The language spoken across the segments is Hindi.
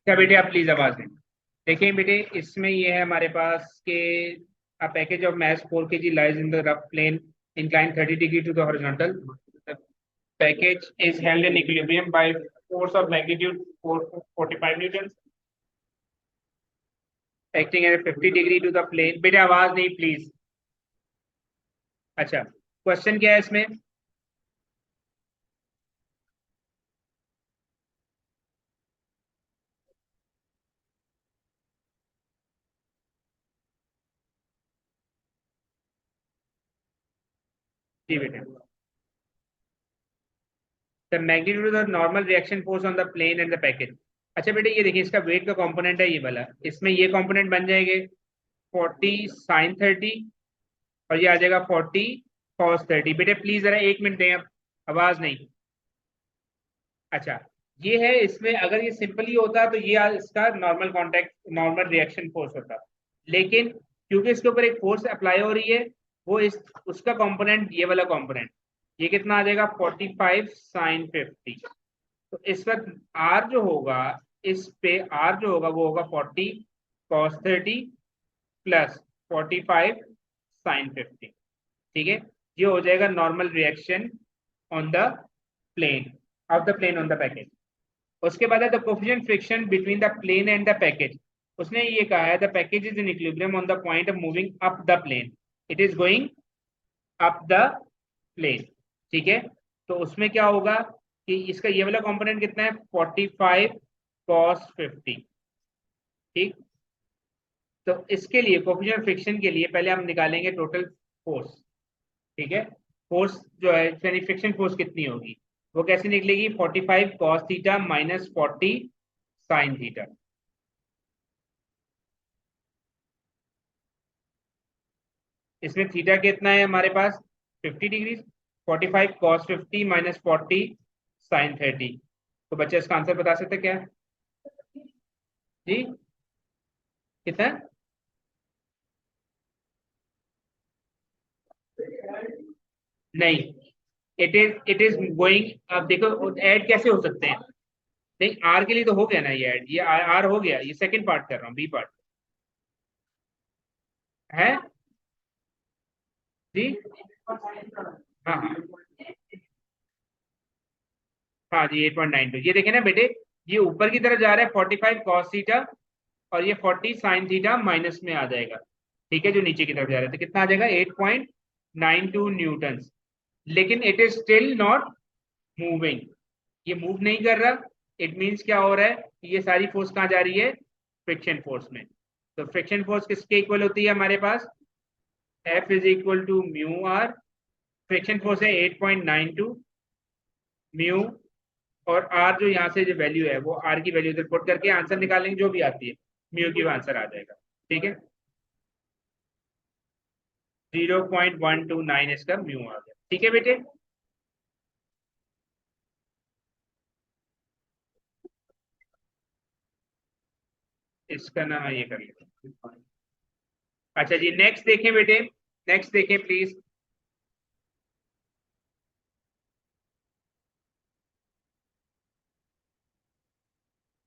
क्या बेटे आप प्लीज आवाज दें। देखिए बेटे इसमें ये है हमारे पास के a package of mass 4 kg lies in the rough plane inclined 30 degree to the horizontal. The package is held in equilibrium by force of magnitude 45 newtons acting at 50 degree to the plane. बेटे आवाज नहीं प्लीज। अच्छा, क्वेश्चन क्या है इसमें? जी बेटे, the magnitude of the normal reaction force on the plane and the package. अच्छा बेटे ये देखिए इसका वेट का कंपोनेंट है ये वाला, इसमें ये कंपोनेंट बन जाएंगे 40 sin 30 और ये आ जाएगा 40 cos 30। बेटे प्लीज जरा एक मिनट दें, अब आवाज नहीं। अच्छा, ये है इसमें अगर ये सिंपली होता तो ये इसका normal contact normal reaction force होता, लेकिन क्योंकि इसके ऊपर एक फोर्स अप्लाई हो रही है वो इस उसका कंपोनेंट ये वाला कंपोनेंट, ये कितना आ जाएगा 45 sin 50। तो इस वक्त आर जो होगा, इस पे आर जो होगा वो होगा 40 cos 30 प्लस 45 sin 50। ठीक है, ये हो जाएगा normal reaction on the plane of the plane on the package. उसके बाद है the coefficient friction between the plane and the package. उसने ये कहा है the package is in equilibrium on the point of moving up the plane, it is going up the plane. ठीक है, तो उसमें क्या होगा कि इसका ये वाला कंपोनेंट कितना है 45 cos 50। ठीक, तो इसके लिए कोफिशिएंट फ्रिक्शन के लिए पहले हम निकालेंगे टोटल फोर्स। ठीक है, फोर्स जो है यानी फ्रिक्शन फोर्स कितनी होगी वो कैसे निकलेगी 45 cos theta minus 40 sin theta. इसमें थीटा कितना है हमारे पास 50 डिग्री। 45 cos 50 minus 40 sin 30। तो बच्चे इसका आंसर बता सकते क्या है? जी कितना है? नहीं, इट इज गोइंग। अब देखो ऐड कैसे हो सकते हैं? नहीं, आर के लिए तो हो गया ना ये ऐड, ये आर हो गया, ये सेकंड पार्ट कर रहा हूँ, बी पार्ट है। जी हाँ हाँ हाँ जी 8.92। ये देखे ना बेटे, ये ऊपर की तरफ जा रहा है 45 cos थीटा और ये 40 sin थीटा माइनस में आ जाएगा। ठीक है, जो नीचे की तरफ जा रहा है तो कितना आ जाएगा 8.92 न्यूटन। लेकिन it is still not moving, ये मूव नहीं कर रहा। इट मीन्स क्या हो रहा है कि ये सारी फोर्स कहाँ जा रही है फ्रिक्शन फोर्स में। तो फ्रिक्शन फोर्स किसके इक्वल होती है हमारे पास F is equal to mu R. Friction force है 8.92 म्यू, और आर जो यहाँ से जो वैल्यू है वो आर की वैल्यू इधर पुट करके आंसर निकालेंगे जो भी आती है म्यू की आंसर आ जाएगा। ठीक है, 0.129 इसका म्यू आ गया। ठीक है बेटे, इसका नाम ये कर लेते। अच्छा जी नेक्स्ट देखें बेटे, नेक्स्ट देखें प्लीज।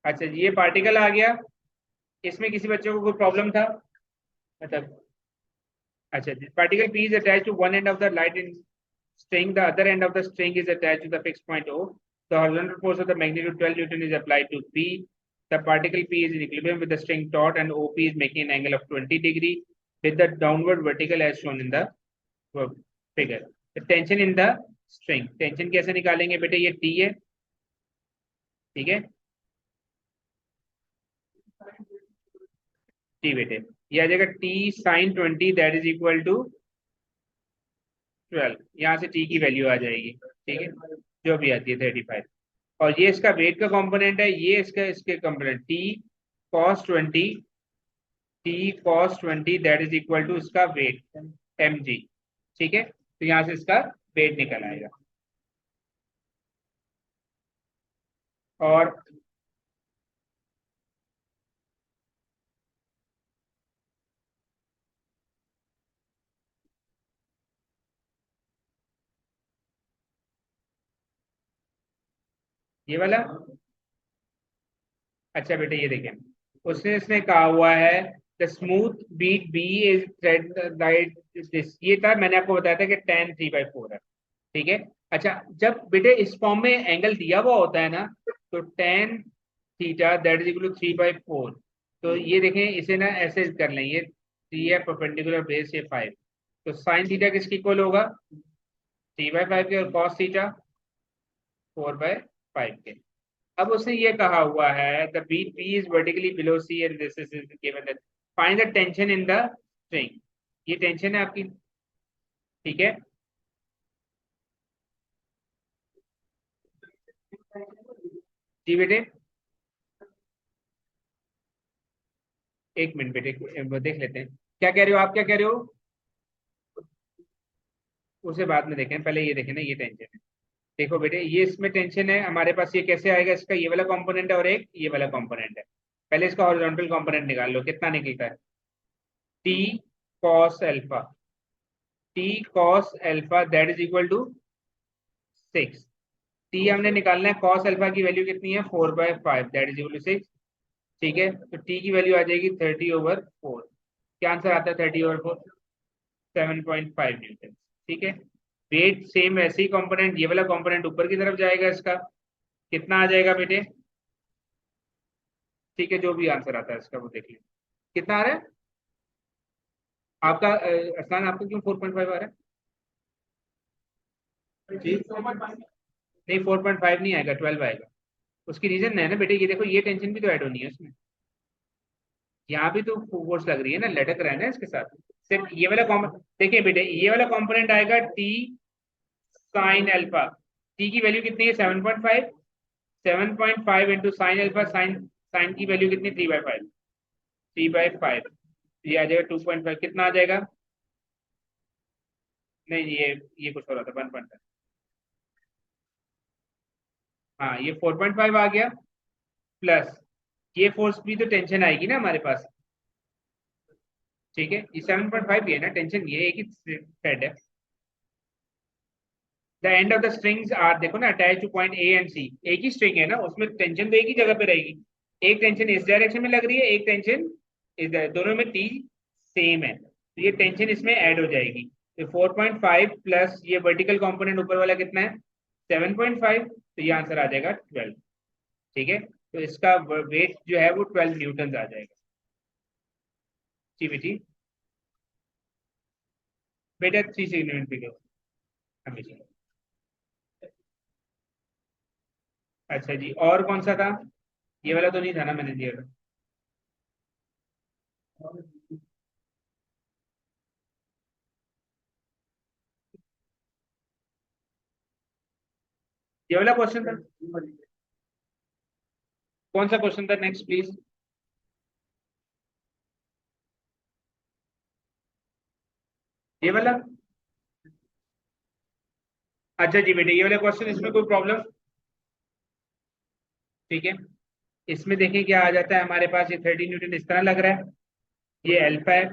अच्छा जी ये पार्टिकल आ गया, इसमें किसी बच्चे को कोई प्रॉब्लम था मतलब? अच्छा जी, particle P is attached to one end of the light in string, the other end of the string is attached to the fixed point O. The horizontal force of the magnitude 12 Newton is applied to P. The particle P is in equilibrium with the string taut and OP is making an angle of 20 degree with the downward vertical as shown in the figure. The tension in the string, tension कैसे निकालेंगे बेटे? ये T है, ठीक है T बेटे, ये आ जाएगा T sin 20 that is equal to 12। यहाँ से टी की वैल्यू आ जाएगी, ठीक है जो भी आती है 35। और ये इसका वेट का कंपोनेंट है, ये इसका इसके component cos 20 T cos 20 that is equal to इसका वेट mg। ठीक है, तो यहाँ से इसका वेट निकल आएगा। और ये वाला अच्छा बेटे ये देखें, उसने इसने कहा हुआ है the smooth bead B is thread right this, ये था मैंने आपको बताया था कि tan 3/4 है। ठीक है। अच्छा जब बेटे इस फॉर्म में एंगल दिया हुआ होता है ना, तो tan theta that is equal to 3/4। तो ये देखें इसे ना ऐसे कर लें, ये 3 है परपेंडिकुलर बेस ये 5, तो साइन थीटा किसकी इक्वल होगा 3/5 के, और कॉस थीटा 4/5 के। अब उसने ये कहा हुआ है the bead B is vertically below C and this is given that find the tension in the string. ये टेंशन है आपकी। ठीक है। जी बेटे, एक मिनट बेटे, वो देख लेते हैं क्या कह रहे हो आप, क्या कह रहे हो, उसे बाद में देखें, पहले ये देखें ना, ये टेंशन है। देखो बेटे ये इसमें टेंशन है हमारे पास, ये कैसे आएगा, इसका ये वाला कंपोनेंट है और एक ये वाला कंपोनेंट है। पहले इसका हॉरिजॉन्टल कंपोनेंट निकाल लो, कितना निकलता है T cos alpha, T cos alpha that is equal to 6। T हमने निकालना है, कॉस अल्फा की वैल्यू कितनी है 4/5 दैट इज इक्वल टू 6। ठीक है, तो टी की वैल्यू आ जाएगी 30/4। क्या आंसर आता है 30/4, 7.5 न्यूटन। ठीक है। वेट सेम ऐसे ही कंपोनेंट, ये वाला कंपोनेंट ऊपर की तरफ जाएगा, इसका कितना आ जाएगा बेटे। ठीक है, जो भी आंसर आता है इसका वो देख लीजिए कितना आ रहा है आपका। अरसान आपका क्यों 4.5 आ रहा है जी, नहीं 4.5 नहीं आएगा, 12 आएगा। उसकी रीजन है ना बेटे, ये देखो ये टेंशन भी तो ऐड होनी है उसमें, यहाँ भी तो फोर्स लग रही है ना, लटक रहा है ना इसके साथ। सिर्फ ये वाला कॉम्पोनेंट देखिए बेटे, ये वाला कंपोनेंट आएगा टी साइन अल्फा, टी की वैल्यू कितनी है 7.5, 7.5 into sine alpha, sine sine की वैल्यू कितनी 3/5, 3/5, ये आ जाएगा 2.5, कितना आ जाएगा, नहीं ये कुछ हो रहा था 1.5। हाँ ये 4.5 आ गया, प्लस ये फोर्स भी तो टेंशन आएगी ना हमारे पास। ठीक है, ये 7.5 भी है ना, टेंशन ये एक ही थ्रेड है। The end of the strings are, देखो ना, attach to point A and C, एक ही स्ट्रिंग है ना, उसमें टेंशन तो एक ही जगह पे रहेगी। एक टेंशन इस डायरेक्शन में लग रही है, एक टेंशन इस दोनों में टी सेम है, तो ये टेंशन इसमें ऐड हो जाएगी। तो 4.5 प्लस ये वर्टिकल कंपोनेंट ऊपर वाला कितना है 7.5, तो ये आंसर आ जाएगा 12। ठीक है, तो इसका वेट जो है वो 12 न्यूटन आ जाएगा। जी बेटी, बेटा 3 सेंटीमीटर हमेशा। अच्छा जी, और कौन सा था, ये वाला तो नहीं था ना मैंने दिया था। ये वाला क्वेश्चन था, कौन सा क्वेश्चन था नेक्स्ट प्लीज। ये वाला, अच्छा जी बेटे ये वाला क्वेश्चन, इसमें कोई प्रॉब्लम। ठीक है, इसमें देखें क्या आ जाता है हमारे पास, ये 30 न्यूटन इस तरह लग रहा है, ये अल्फा है।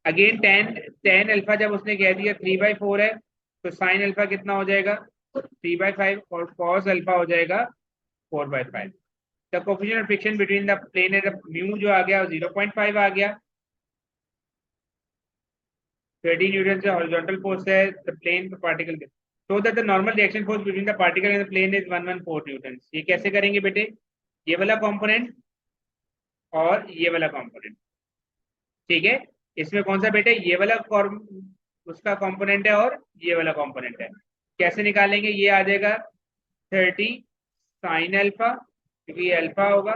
अगेन टेन टेन अल्फा जब उसने कह दिया 3/4 है, तो साइन अल्फा कितना हो जाएगा 3/5, और कॉस अल्फा हो जाएगा 4/5। The coefficient of friction between the plane and mu जो आ गया 0.5 आ गया। 30 न्यूटन से हॉरिजॉन्टल फोर्स है the plane particle, so that the normal reaction force between the particle and the plane is 114 Newton. ये कैसे करेंगे बेटे, ये वाला कंपोनेंट और ये वाला कंपोनेंट। ठीक है, इसमें कौन सा बेटे, ये वाला उसका कंपोनेंट है और ये वाला कंपोनेंट है। कैसे निकालेंगे, ये आ जाएगा 30 साइन अल्फा, क्योंकि ये अल्फा होगा।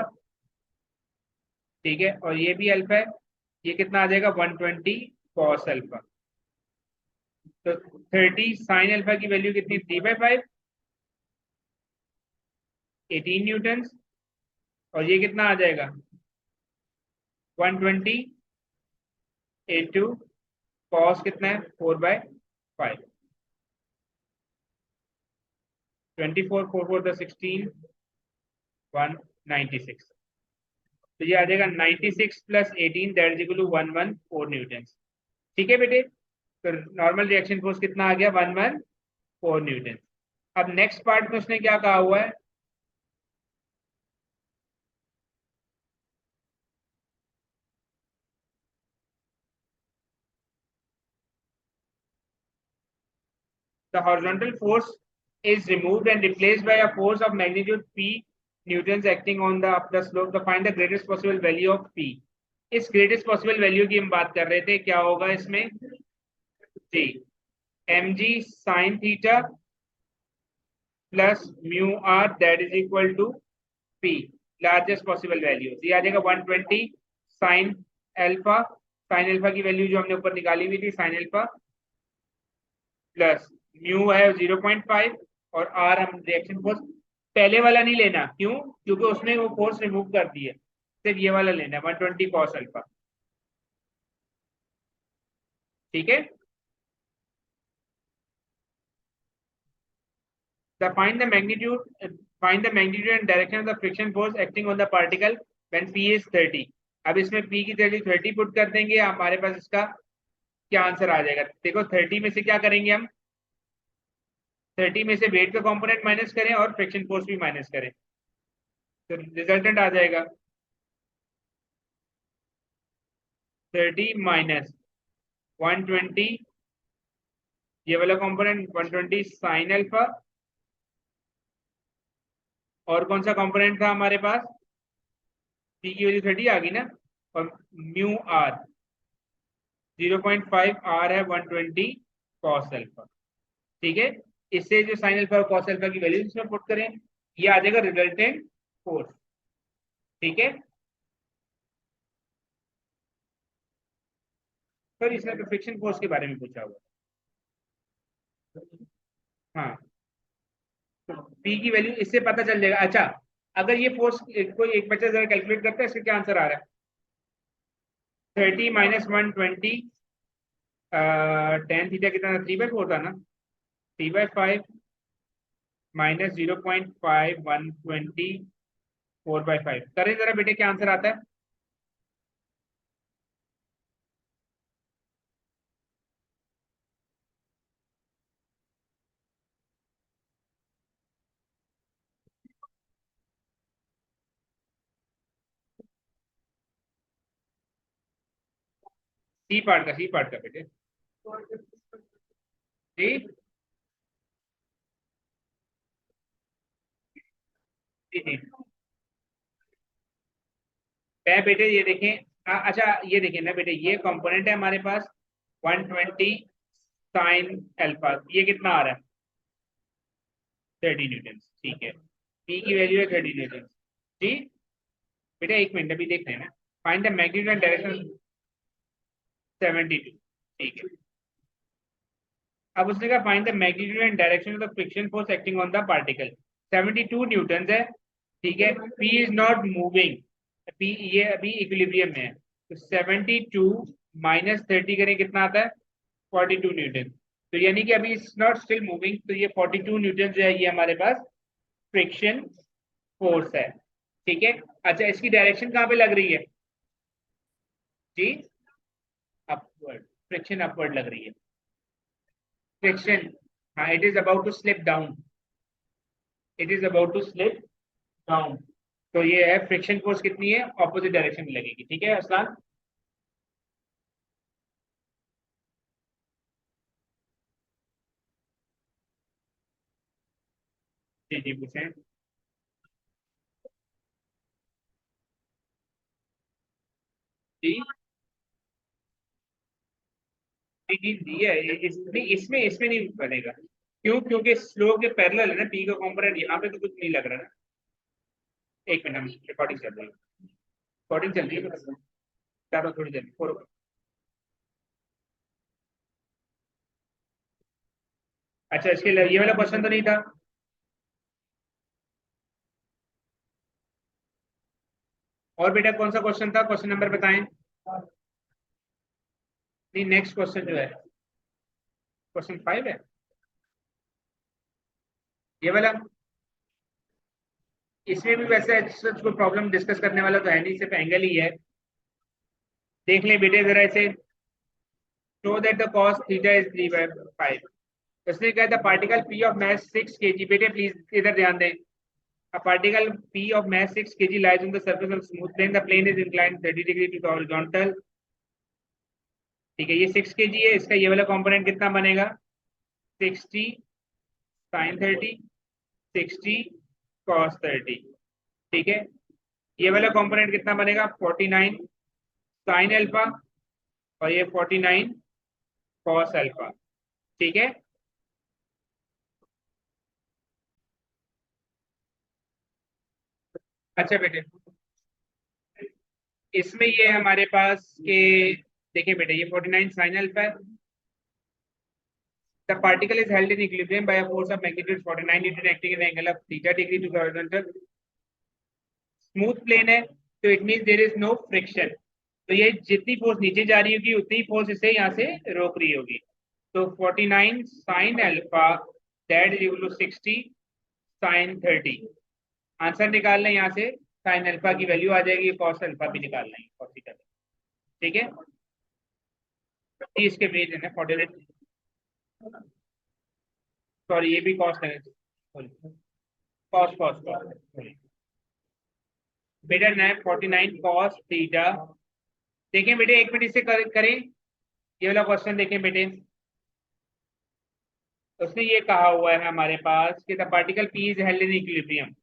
ठीक है, और ये भी अल्फा है, ये कितना आ जाएगा 120 कॉस अल्फा। तो 30 साइन अल्फा की वैल्यू कितनी 3/5, 18 न्यूटन, और ये कितना आ जाएगा 120 इंटू कॉस कितना है 4/5, 24 4 4 द 16, 196। तो ये आ जाएगा 96 plus 18 that is equal to 114 newton. ठीक है बेटे, तो नॉर्मल रिएक्शन फोर्स कितना आ गया 114 न्यूटन। अब नेक्स्ट पार्ट में उसने क्या कहा हुआ है, The horizontal force is removed and replaced by a force of magnitude P newtons acting on the up the slope. To find the greatest possible value of P. इस greatest possible value की हम बात कर रहे थे, क्या होगा इसमें? जी, mg sin theta plus mu r that is equal to P, largest possible value. ये आ जाएगा 120 sin alpha. sin alpha की वैल्यू जो हमने ऊपर निकाली हुई थी, sin alpha प्लस म्यू है 0.5 और आर हम रिएक्शन फोर्स पहले वाला नहीं लेना, क्यों? क्योंकि उसने वो फोर्स रिमूव कर दी है, सिर्फ ये वाला लेना है 120 cos अल्फा। ठीक है, find the magnitude and direction of the friction force acting on the particle when P is 30। अब इसमें P की वैल्यू 30 पुट कर देंगे, हमारे पास इसका क्या आंसर आ जाएगा? देखो 30 में से क्या करेंगे हम, 30 में से वेट का कंपोनेंट माइनस करें और फ्रिक्शन फोर्स भी माइनस करें, तो रिजल्टेंट आ जाएगा 30 माइनस 120, ये वाला कंपोनेंट 120 साइन अल्फा, और कौन सा कंपोनेंट था हमारे पास? पी की वैल्यू 30 आ गई ना, और म्यू आर 0.5 आर है 120 कॉस अल्फा। ठीक है, इससे जो साइन अल्फा और कॉस अल्फा की वैल्यू इसमें पुट करें, ये आ जाएगा रिजल्टेंट फोर्स। ठीक है, फिर इसमें तो फ्रिक्शन फोर्स के बारे में पूछा हुआ। हाँ, तो पी की वैल्यू इससे पता चल जाएगा। अच्छा, अगर ये फोर्स कोई एक बच्चा जरा कैलकुलेट करता है, इसका क्या आंसर आ रहा है? 30 माइनस 120, टेन थीटा कितना था? 3/4 था ना, 3/5 माइनस 0.5 120 4/5 करें जरा बेटे, क्या आंसर आता है? सी पार्ट का बेटे। जी जी जी, बेटे ये देखें, अच्छा ये देखें ना बेटे, ये कंपोनेंट है हमारे पास 120 साइन अल्फा, ये कितना आ रहा है? 30 न्यूटन। ठीक है, पी की वैल्यू है 30 न्यूटन। जी बेटा एक मिनट अभी देख लेना। Find the magnitude and direction 72। ठीक है, अब उसने कहा find the magnitude and direction of the friction force acting on the particle. 72 Newton है। ठीक है, P is not moving, P ये अभी इक्विलिब्रियम में है, तो 72 माइनस 30 करें कितना आता है? 42 न्यूटन। तो यानी कि अभी इट्स नॉट स्टिल मूविंग, तो ये 42 न्यूटन जो है ये हमारे पास फ्रिक्शन फोर्स है। ठीक है, अच्छा इसकी डायरेक्शन कहाँ पे लग रही है? जी अपवर्ड, फ्रिक्शन अपवर्ड लग रही है। फ्रिक्शन, हाँ, it is about to slip down, it is about to slip down. तो ये है फ्रिक्शन फोर्स कितनी है, ऑपोजिट डायरेक्शन में लगेगी। ठीक है असलान, जी जी पूछें। जी जी जी जी है, इसमें इसमें इसमें नहीं बनेगा, क्यों? क्योंकि स्लो के पैरेलल है ना, पी का कंपोनेंट, यहाँ पे तो कुछ नहीं लग रहा ना। एक मिनट, हम रिकॉर्डिंग चल रही है, रिकॉर्डिंग चल रही है, मतलब चारों थोड़ी देर फोर। अच्छा इसके लिए ये वाला क्वेश्चन तो नहीं था। और बेटा कौन सा क्वेश्चन था, क्वेश्चन नंबर बताएं। नहीं, नेक्स्ट क्वेश्चन जो है क्वेश्चन 5 है, ये वाला। इसमें भी वैसे सच कोई प्रॉब्लम डिस्कस करने वाला तो है नहीं, सिर्फ एंगल ही है। देख लें बेटे जरा इसे, show that the cos theta is 3/5। उसने कहा था particle P of mass 6 kg, बेटे प्लीज इधर ध्यान दें। A particle P of mass 6 kg lies on the surface of smooth plane. The plane is inclined 30 degree to the horizontal। ठीक है, ये 6 kg है, इसका ये वाला कंपोनेंट कितना बनेगा? 60 sin 30, 60 cos 30। ठीक है, ये वाला कंपोनेंट कितना बनेगा 49 sin अल्फा और ये 49 cos अल्फा। ठीक है, अच्छा बेटे, इसमें ये हमारे पास के देखिए बेटे, ये 49 sin अल्फा है। The particle is held in equilibrium by a force of magnitude 49 Newton acting at an angle of theta degree to the horizontal. Smooth plane है तो it mean there is no friction. तो ये जितनी फोर्स नीचे जा रही होगी उतनी फोर्स इसे यहाँ से रोक रही होगी। तो 49 sin alpha that is equal to 60 sin 30। Answer निकालना है यहाँ से, sin अल्फा की वैल्यू आ जाएगी, cos अल्फा भी निकालना है cos थीटा। ठीक है, इसके बेस है 48, सॉरी ये भी cos है, cos cos cos बेटा 49 cos थीटा। देखें बेटे, एक मिनट इसे करें, ये वाला क्वेश्चन देखें बेटे। उसने ये कहा हुआ है हमारे पास कि the particle P is held in equilibrium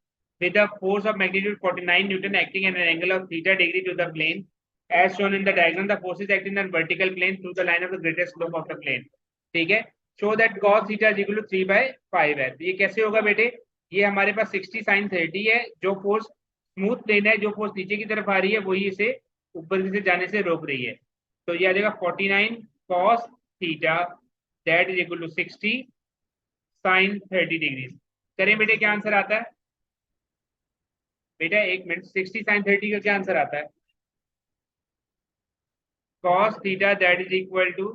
with the force of magnitude 49 newton acting at an angle of theta degree to the plane as shown in the diagram. The forces acting on vertical plane through the line of the greatest slope of the plane. ठीक है, show that cos theta is equal to 3/5 है। तो ये कैसे होगा बेटे, ये हमारे पास 60 sin 30 है, जो फोर्स स्मूथ प्लेन है, जो फोर्स नीचे की तरफ आ रही है वही इसे ऊपर से जाने से रोक रही है। तो ये आ जाएगा 49 cos theta that is equal to 60 sin 30 degree. करें बेटे, क्या आंसर आता है बेटा, एक मिनट, 60 sin 30 का क्या आंसर आता है, cos theta that is equal to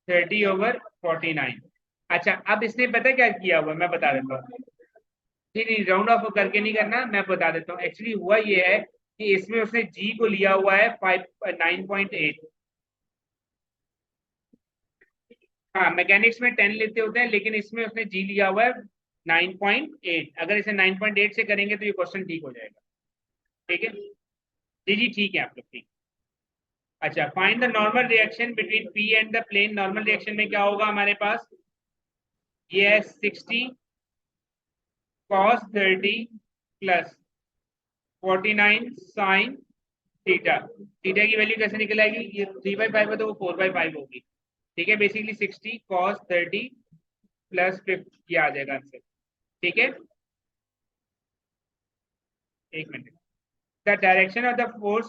30/49। अच्छा, अब इसने पता क्या किया हुआ, मैं बता देता हूँ। नहीं नहीं, राउंड ऑफ करके नहीं करना, मैं बता देता हूँ। एक्चुअली हुआ ये है कि इसमें उसने जी को लिया हुआ है 9.8। हाँ, मैकेनिक्स में 10 लेते होते हैं, लेकिन इसमें उसने जी लिया हुआ है 9.8। अगर इसे 9.8 से करेंगे तो ये क्वेश्चन ठीक हो जाएगा। ठीक है जी जी, ठीक है आप लोग, ठीक। अच्छा, find the normal reaction between P and the plane. Normal reaction में क्या होगा हमारे पास, ये है 60 cos 30 plus 49 sin theta. Theta की वैल्यू कैसे निकल आएगी, ये 3/5 है तो वो 4/5 होगी। ठीक है, बेसिकली 60 cos 30 प्लस 50 ये आ जाएगा आंसर। ठीक है, एक minute. The direction of the force